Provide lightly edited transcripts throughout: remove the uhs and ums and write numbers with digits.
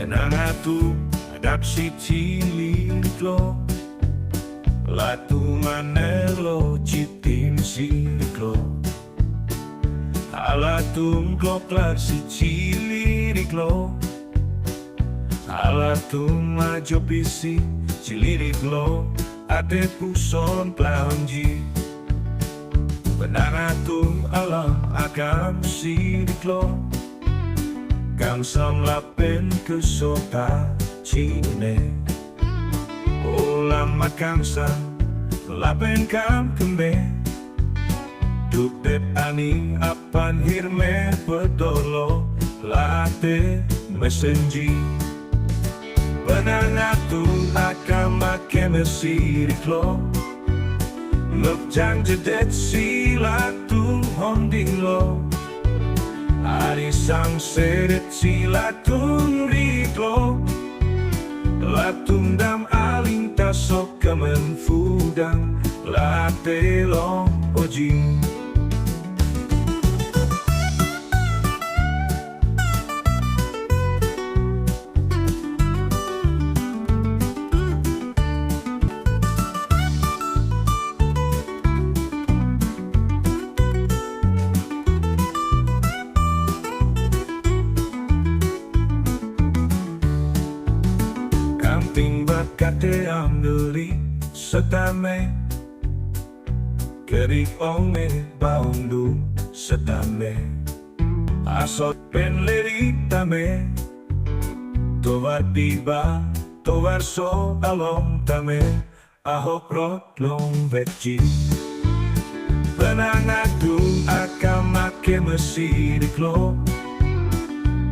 Penangatu adap si cilik lo, latu manelo citin silik lo. Alatung gloklar si cilik lo, alatung majopisi cilirik lo. Ate puson planji, penangatu alam agam silik lo. Kang sam lapen kesota cine, ulam makang sam lapen kam kembe. Dukdep ani apan hirme pedolo late mesenji. Penangatu akan make mesirik lo, ngepjang jedet silatung honding lo. Ari sang seret silatung riklo, latung dam aling tasok kemen fudang late long ojing. Timbat kate amdeli setame, kerik onge baundu setame. Asot pen lirik tame, tovar diba, tovar so along tame. Ahok rot long veci, penangatu akan make mesirik lo.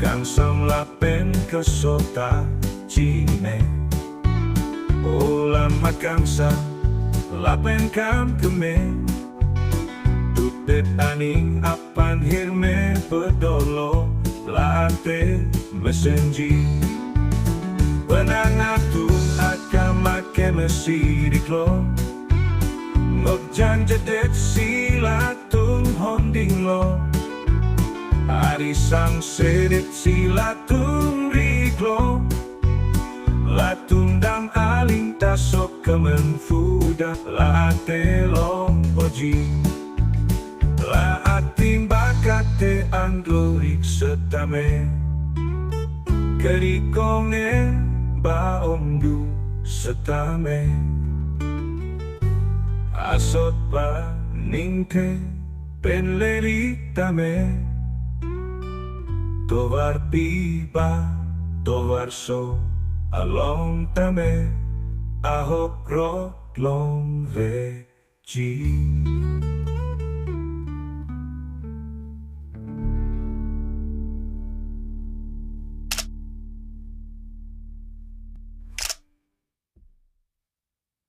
Kang sam lapen kesota cine, ulam makang sa lapen kam keme. Dukdep aning apan hirme pedolo late mesenji. Penangatu akan make mesirik lo, ngokjan jedet silatung honding lo. Ari sang seret silatung riklo, latung dam aling tasok kemen fuda late long oji. La ating bakate androik setame, kerikonge baomdu setame. Asot pa ningke penlerik tame, tovar pipa tovar so along tame. Ahok rot long veci.